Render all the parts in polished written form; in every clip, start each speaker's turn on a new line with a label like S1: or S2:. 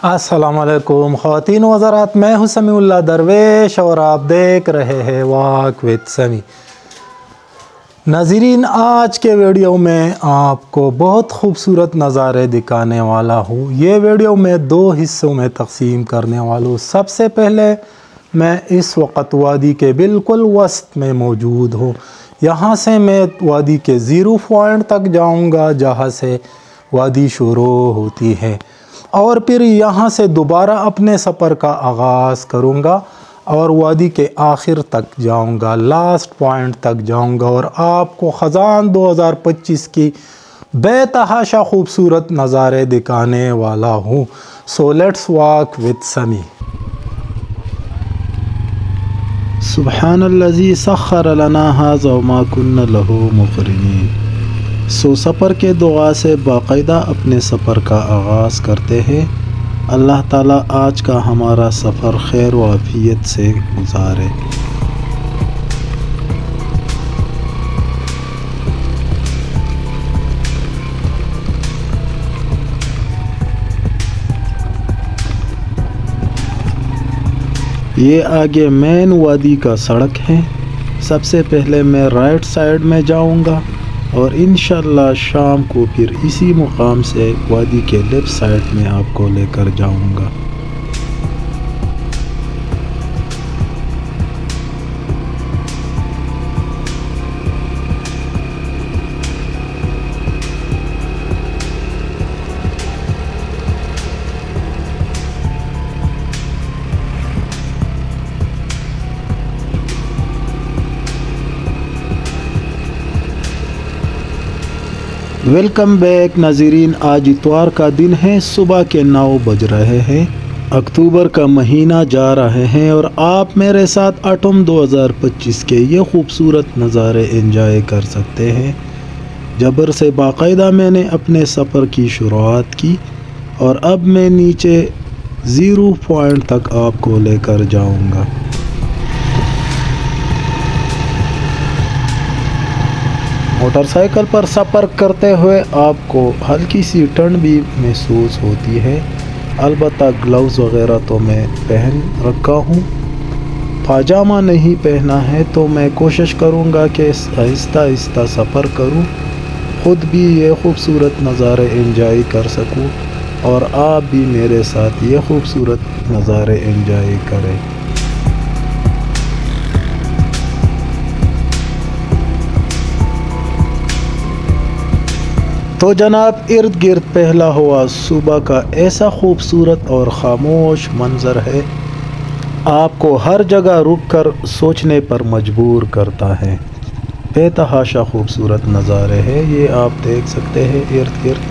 S1: अस्सलामुअलैकुम ख़वातीन व हज़रात, मैं हूं समीउल्लाह दरवेश और आप देख रहे हैं वॉक विद समी। नाज़रीन, आज के वीडियो में आपको बहुत खूबसूरत नज़ारे दिखाने वाला हूं। ये वीडियो मैं दो हिस्सों में तकसीम करने वाला हूं। सबसे पहले मैं इस वक्त वादी के बिल्कुल वस्त में मौजूद हूं। यहाँ से मैं वादी के ज़ीरो पॉइंट तक जाऊँगा जहाँ से वादी शुरू होती है, और फिर यहाँ से दोबारा अपने सफ़र का आगाज़ करूँगा और वादी के आखिर तक जाऊँगा, लास्ट पॉइंट तक जाऊँगा और आपको ख़ज़ान 2025 की बेतहाशा खूबसूरत नज़ारे दिखाने वाला हूँ। सो लेट्स वॉक विद समी। सुब्हानल्लज़ी सख़्ख़र लना हाज़ा व मा कुन्ना लहू मुक़रिनीन। सो सफ़र के दुआ से बाकायदा अपने सफ़र का आगाज़ करते हैं। अल्लाह ताला आज का हमारा सफ़र खैर व आफियत से गुजारे। ये आगे मेन वादी का सड़क है। सबसे पहले मैं राइट साइड में जाऊंगा और इंशाअल्लाह शाम को फिर इसी मुकाम से वादी के लेफ़्ट साइड में आपको लेकर जाऊंगा। वेलकम बैक नाज़रीन। आज इतवार का दिन है, सुबह के 9 बज रहे हैं। अक्टूबर का महीना जा रहे हैं और आप मेरे साथ ऑटम 2025 के ये खूबसूरत नज़ारे एंजॉय कर सकते हैं। जबर से बाकायदा मैंने अपने सफ़र की शुरुआत की और अब मैं नीचे ज़ीरो पॉइंट तक आपको लेकर जाऊंगा। मोटरसाइकिल पर सफ़र करते हुए आपको हल्की सी ठंड भी महसूस होती है। अलबत्ता ग्लव्स वगैरह तो मैं पहन रखा हूँ। पाजामा नहीं पहना है, तो मैं कोशिश करूँगा कि आहिस्ता आहिस्ता सफ़र करूँ, ख़ुद भी ये खूबसूरत नज़ारे एंजॉय कर सकूँ और आप भी मेरे साथ ये खूबसूरत नज़ारे एंजॉय करें। तो जनाब, इर्द गिर्द पहला हुआ सुबह का ऐसा खूबसूरत और ख़ामोश मंज़र है, आपको हर जगह रुक कर सोचने पर मजबूर करता है। बेतहाशा खूबसूरत नज़ारे हैं ये, आप देख सकते हैं इर्द गिर्द।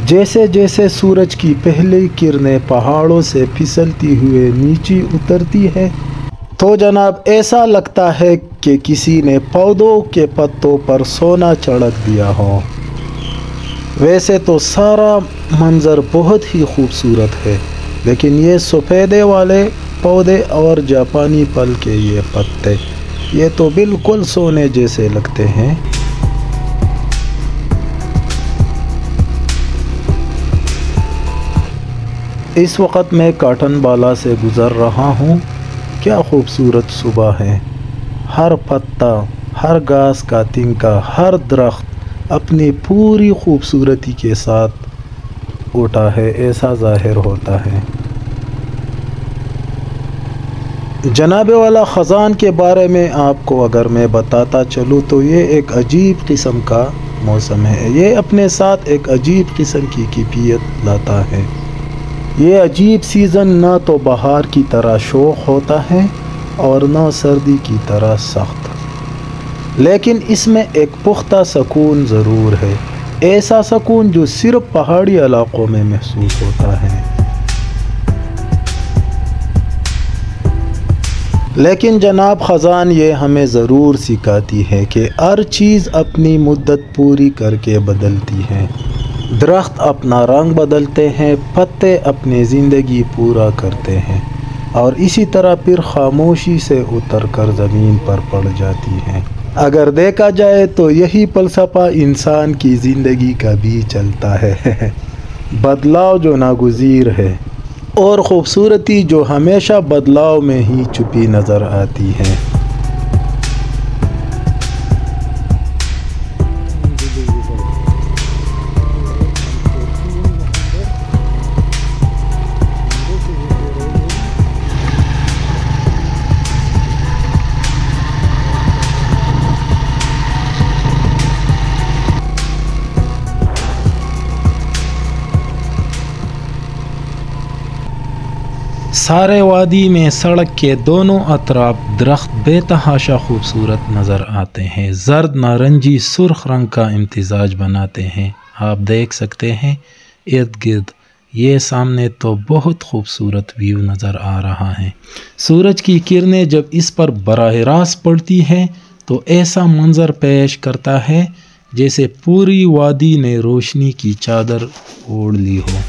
S1: जैसे जैसे सूरज की पहली किरणें पहाड़ों से फिसलती हुए नीचे उतरती है तो जनाब ऐसा लगता है कि किसी ने पौधों के पत्तों पर सोना छिड़क दिया हो। वैसे तो सारा मंज़र बहुत ही खूबसूरत है, लेकिन ये सफ़ेदे वाले पौधे और जापानी फल के ये पत्ते, ये तो बिल्कुल सोने जैसे लगते हैं। इस वक्त मैं काटन बाला से गुज़र रहा हूँ। क्या खूबसूरत सुबह है। हर पत्ता, हर घास का तिनका, हर दरख्त अपनी पूरी खूबसूरती के साथ उठा है, ऐसा ज़ाहिर होता है। जनाबे वाला ख़ज़ान के बारे में आपको अगर मैं बताता चलूँ तो ये एक अजीब किस्म का मौसम है। ये अपने साथ एक अजीब किस्म की कैफियत लाता है। ये अजीब सीज़न ना तो बहार की तरह शौक़ होता है और ना सर्दी की तरह सख्त, लेकिन इसमें एक पुख्ता सुकून ज़रूर है। ऐसा सुकून जो सिर्फ पहाड़ी इलाक़ों में महसूस होता है। लेकिन जनाब, ख़ज़ान ये हमें ज़रूर सिखाती है कि हर चीज़ अपनी मुद्दत पूरी करके बदलती है। दरख्त अपना रंग बदलते हैं, पत्ते अपनी ज़िंदगी पूरा करते हैं और इसी तरह फिर खामोशी से उतर कर ज़मीन पर पड़ जाती हैं। अगर देखा जाए तो यही फ़लसफ़ा इंसान की ज़िंदगी का भी चलता है। बदलाव जो नागुज़ीर है और ख़ूबसूरती जो हमेशा बदलाव में ही छुपी नज़र आती है। सारे वादी में सड़क के दोनों अतराफ दरख्त बेतहाशा खूबसूरत नज़र आते हैं, जर्द नारंगी सुर्ख रंग का इम्तिजाज बनाते हैं। आप देख सकते हैं इर्द गिर्द, ये सामने तो बहुत खूबसूरत व्यू नज़र आ रहा है। सूरज की किरणें जब इस पर बराह रास्त पड़ती हैं तो ऐसा मंजर पेश करता है जैसे पूरी वादी ने रोशनी की चादर ओढ़ ली हो।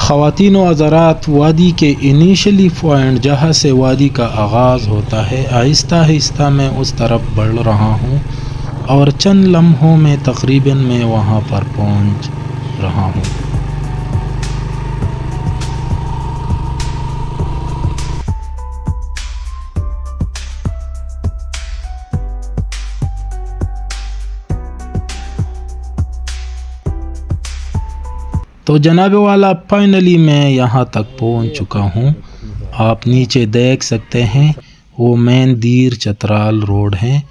S1: ख़वातीन व हज़रात, वादी के इनिशियली पॉइंट जहाँ से वादी का आगाज़ होता है, आहिस्ता आहिस्ता मैं उस तरफ बढ़ रहा हूँ और चंद लम्हों में तकरीबन मैं वहाँ पर पहुँच रहा हूँ। तो जनाब वाला, फाइनली मैं यहाँ तक पहुँच चुका हूँ। आप नीचे देख सकते हैं वो मेन दीर चतराल रोड है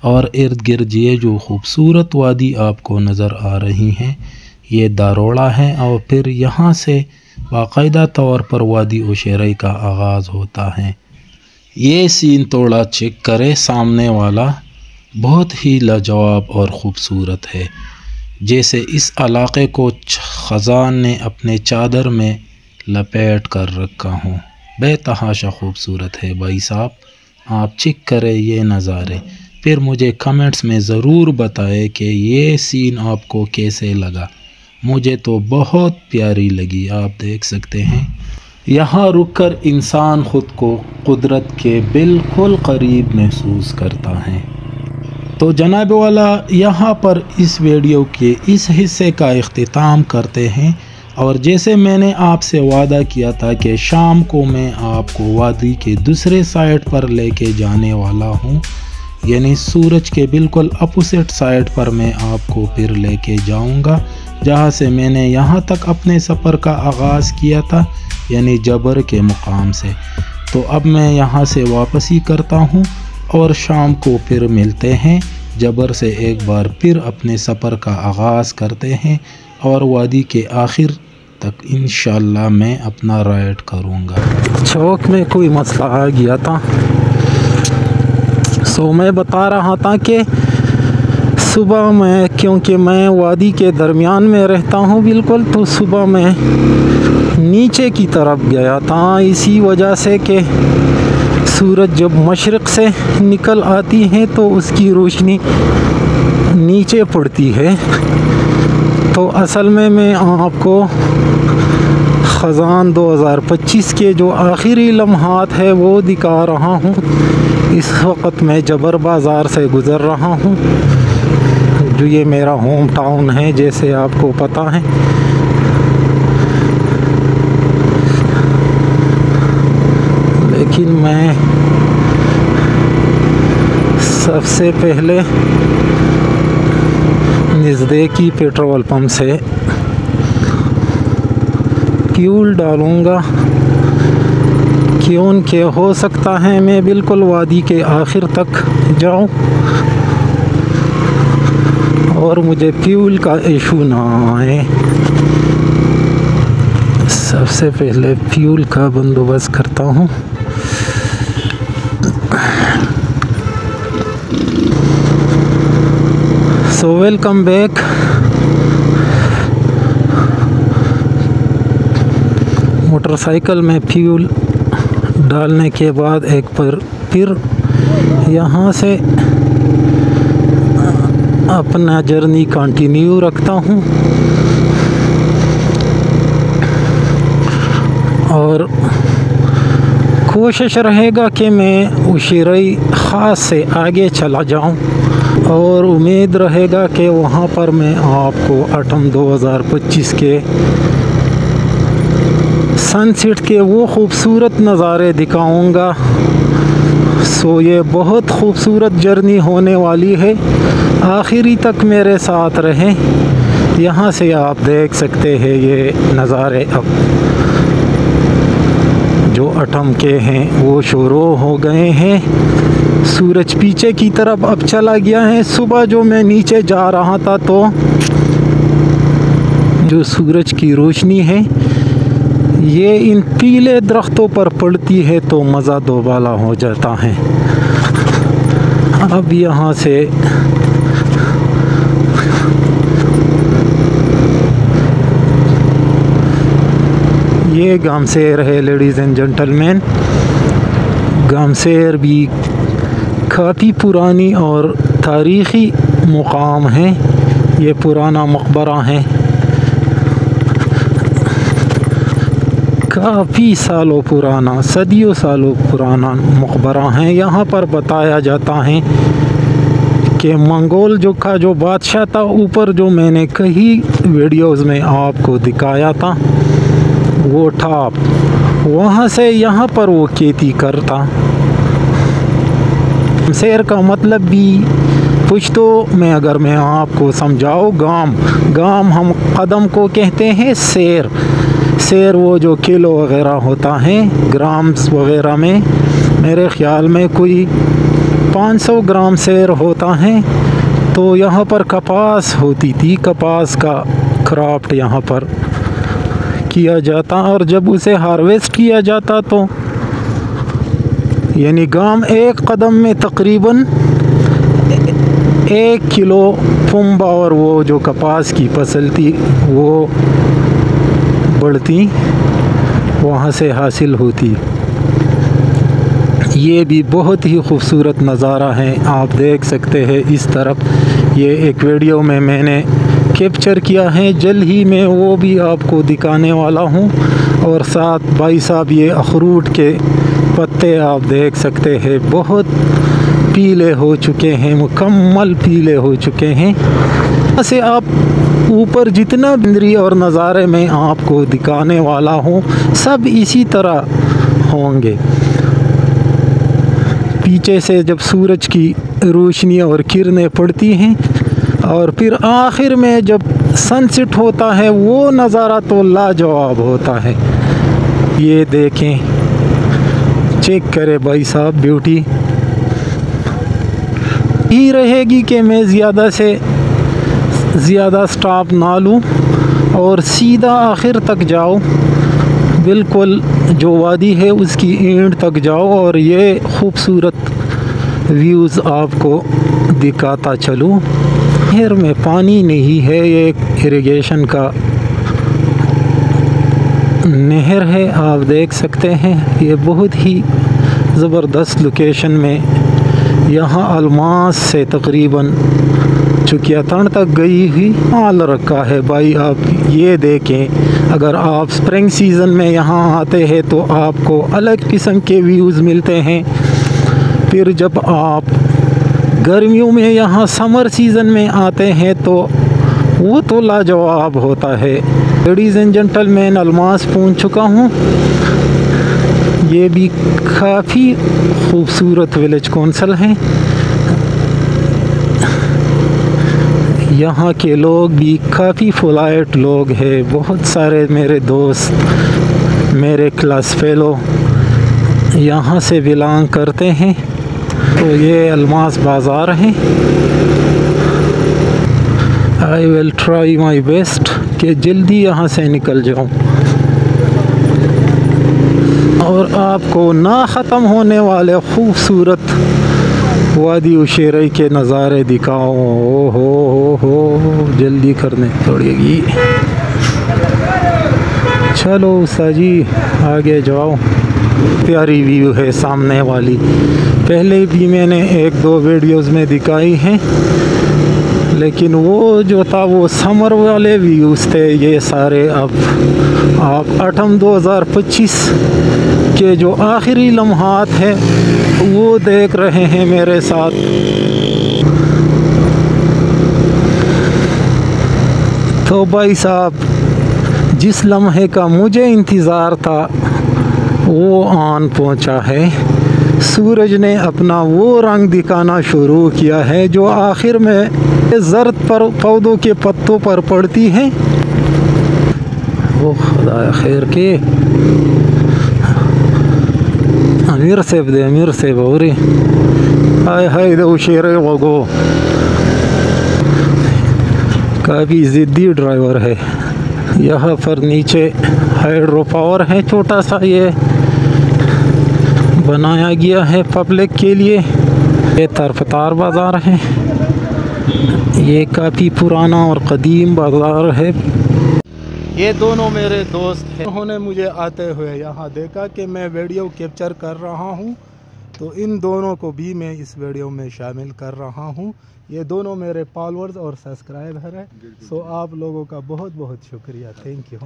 S1: और इर्द गिर्द ये जो खूबसूरत वादी आपको नज़र आ रही हैं ये दारोड़ा है और फिर यहाँ से बाकायदा तौर पर वादी उशेरई का आगाज़ होता है। ये सीन थोड़ा चेक करें, सामने वाला बहुत ही लाजवाब और ख़ूबसूरत है, जैसे इस इलाक़े को ख़ज़ान ने अपने चादर में लपेट कर रखा हूँ। बेतहाशा खूबसूरत है भाई साहब, आप चेक करें ये नज़ारे, फिर मुझे कमेंट्स में ज़रूर बताएं कि ये सीन आपको कैसे लगा। मुझे तो बहुत प्यारी लगी। आप देख सकते हैं यहाँ रुककर इंसान ख़ुद को कुदरत के बिल्कुल करीब महसूस करता है। तो जनाब वाला, यहाँ पर इस वीडियो के इस हिस्से का इख्तिताम करते हैं और जैसे मैंने आपसे वादा किया था कि शाम को मैं आपको वादी के दूसरे साइड पर लेके जाने वाला हूँ, यानी सूरज के बिल्कुल अपोजिट साइड पर मैं आपको फिर लेके जाऊँगा, जहाँ से मैंने यहाँ तक अपने सफ़र का आगाज़ किया था, यानी जबर के मुकाम से। तो अब मैं यहाँ से वापसी करता हूँ और शाम को फिर मिलते हैं। जबर से एक बार फिर अपने सफ़र का आगाज़ करते हैं और वादी के आखिर तक इंशाअल्लाह मैं अपना राइड करूँगा। चौक में कोई मसला आ गया था, सो मैं बता रहा था कि सुबह में, क्योंकि मैं वादी के दरमियान में रहता हूँ बिल्कुल, तो सुबह मैं नीचे की तरफ गया था, इसी वजह से कि सूरज जब मशरिक़ से निकल आती है तो उसकी रोशनी नीचे पड़ती है। तो असल में मैं आपको ख़ज़ान 2025 के जो आखिरी लम्हात है वो दिखा रहा हूँ। इस वक्त मैं जबर बाज़ार से गुज़र रहा हूँ, जो ये मेरा होम टाउन है जैसे आपको पता है। लेकिन मैं सबसे पहले नज़दीकी पेट्रोल पंप से फ्यूल डालूँगा, क्योंकि हो सकता है मैं बिल्कुल वादी के आखिर तक जाऊँ और मुझे फ्यूल का इशू ना आए। सबसे पहले फ्यूल का बंदोबस्त करता हूँ। So welcome back. मोटरसाइकिल में फ्यूल डालने के बाद एक बार फिर यहाँ से अपना जर्नी कंटिन्यू रखता हूँ और कोशिश रहेगा कि मैं उशीरई ख़ास से आगे चला जाऊं और उम्मीद रहेगा कि वहाँ पर मैं आपको ऑटम 2025 के सनसेट के वो खूबसूरत नज़ारे दिखाऊंगा। सो ये बहुत खूबसूरत जर्नी होने वाली है, आखिरी तक मेरे साथ रहें। यहाँ से आप देख सकते हैं ये नज़ारे अब जो ऑटम के हैं वो शुरू हो गए हैं। सूरज पीछे की तरफ अब चला गया है। सुबह जो मैं नीचे जा रहा था तो जो सूरज की रोशनी है ये इन पीले दरख्तों पर पड़ती है तो मज़ा दोबाला हो जाता है। अब यहाँ से ये गामसेर है लेडीज़ एंड जेंटलमैन। गामसेर भी काफ़ी पुरानी और तारीख़ी मुकाम है। ये पुराना मकबरा है, काफ़ी सालों पुराना, सदियों सालों पुराना मकबरा है। यहाँ पर बताया जाता है कि मंगोल जो बादशाह था, ऊपर जो मैंने कई वीडियोज़ में आपको दिखाया था वो था, वहाँ से यहाँ पर वो खेती करता। शेर का मतलब भी पुश्तो में अगर मैं आपको समझाऊँ, गाम हम कदम को कहते हैं। शेर वो जो किलो वग़ैरह होता है ग्राम्स वग़ैरह में, मेरे ख़्याल में कोई 500 ग्राम शेर होता है। तो यहाँ पर कपास होती थी, कपास का क्राफ्ट यहाँ पर किया जाता और जब उसे हार्वेस्ट किया जाता तो यानी गाम एक कदम में तकरीबन 1 किलो फुम्बा और वो जो कपास की फसल थी वो बढ़ती वहाँ से हासिल होती। ये भी बहुत ही खूबसूरत नज़ारा है, आप देख सकते हैं इस तरफ। ये एक वीडियो में मैंने कैप्चर किया है, जल्द ही मैं वो भी आपको दिखाने वाला हूँ। और साथ भाई साहब ये अखरूट के पत्ते आप देख सकते हैं, बहुत पीले हो चुके हैं, मुकम्मल पीले हो चुके हैं। ऐसे आप ऊपर जितना बिंदरी और नज़ारे में आपको दिखाने वाला हूँ सब इसी तरह होंगे। पीछे से जब सूरज की रोशनी और किरणें पड़ती हैं और फिर आखिर में जब सनसेट होता है वो नज़ारा तो लाजवाब होता है। ये देखें, चेक करें भाई साहब, ब्यूटी ही रहेगी कि मैं ज़्यादा से ज़्यादा स्टॉप ना लूँ और सीधा आखिर तक जाओ, बिल्कुल जो वादी है उसकी एंड तक जाओ और ये खूबसूरत व्यूज़ आपको दिखाता चलूँ। नहर में पानी नहीं है, ये एक इरिगेशन का नहर है, आप देख सकते हैं। ये बहुत ही ज़बरदस्त लोकेशन में यहाँ अलमास से तकरीबन चुकियातान तक गई हुई माल रखा है। भाई आप ये देखें, अगर आप स्प्रिंग सीज़न में यहाँ आते हैं तो आपको अलग किस्म के व्यूज़ मिलते हैं। फिर जब आप गर्मियों में यहाँ समर सीज़न में आते हैं तो वो तो लाजवाब होता है। लेडीज़ एंड जेंटलमैन, अलमास पहुँच चुका हूँ। ये भी काफ़ी खूबसूरत विलेज कौंसल है। यहाँ के लोग भी काफ़ी पोलाइट लोग हैं। बहुत सारे मेरे दोस्त, मेरे क्लास फेलो यहाँ से बिलोंग करते हैं। तो ये अलमास बाज़ार है। I will try my best कि जल्दी यहाँ से निकल जाऊँ और आपको ना ख़त्म होने वाले खूबसूरत वादी उशेरई के नज़ारे दिखाऊँ। हो जल्दी करने पड़ेगी। चलो साजी आगे जाओ। प्यारी व्यू है सामने वाली, पहले भी मैंने 1-2 वीडियोज़ में दिखाई है, लेकिन वो जो था वो समर वाले व्यूज़ थे। ये सारे अब आप ऑटम 2025 के जो आखिरी लम्हात हैं वो देख रहे हैं मेरे साथ। तो भाई साहब, जिस लम्हे का मुझे इंतज़ार था वो आन पहुंचा है। सूरज ने अपना वो रंग दिखाना शुरू किया है जो आखिर में जर्द पर पौधों के पत्तों पर पड़ती है। वो खुदा खैर के अमीर सेब दे, अमीर सेब हो रही। हाय हाय दो शेर वगो, काफ़ी ज़िद्दी ड्राइवर है। यहाँ पर नीचे हाइड्रो पावर है, छोटा सा ये बनाया गया है पब्लिक के लिए। ये तरफतार बाज़ार है, ये काफ़ी पुराना और कदीम बाज़ार है। ये दोनों मेरे दोस्त हैं, उन्होंने मुझे आते हुए यहाँ देखा कि मैं वीडियो कैप्चर कर रहा हूँ, तो इन दोनों को भी मैं इस वीडियो में शामिल कर रहा हूँ। ये दोनों मेरे फॉलोअर्स और सब्सक्राइबर हैं। सो आप लोगों का बहुत बहुत शुक्रिया, थैंक यू,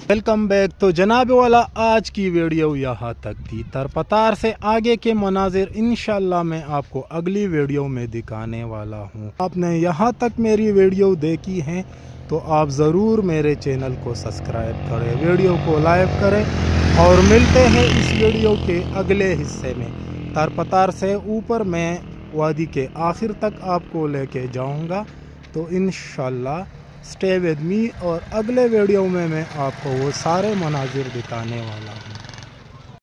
S1: वेलकम बैक। तो जनाब वाला, आज की वीडियो यहाँ तक थी। तरपतार से आगे के मनाजिर इंशाल्लाह मैं आपको अगली वीडियो में दिखाने वाला हूँ। आपने यहाँ तक मेरी वीडियो देखी है तो आप ज़रूर मेरे चैनल को सब्सक्राइब करें, वीडियो को लाइक करें, और मिलते हैं इस वीडियो के अगले हिस्से में। तरपतार से ऊपर मैं वादी के आखिर तक आपको लेके जाऊँगा, तो इंशाल्लाह स्टे विद मी, और अगले वीडियो में मैं आपको वो सारे मनाजिर दिखाने वाला हूँ।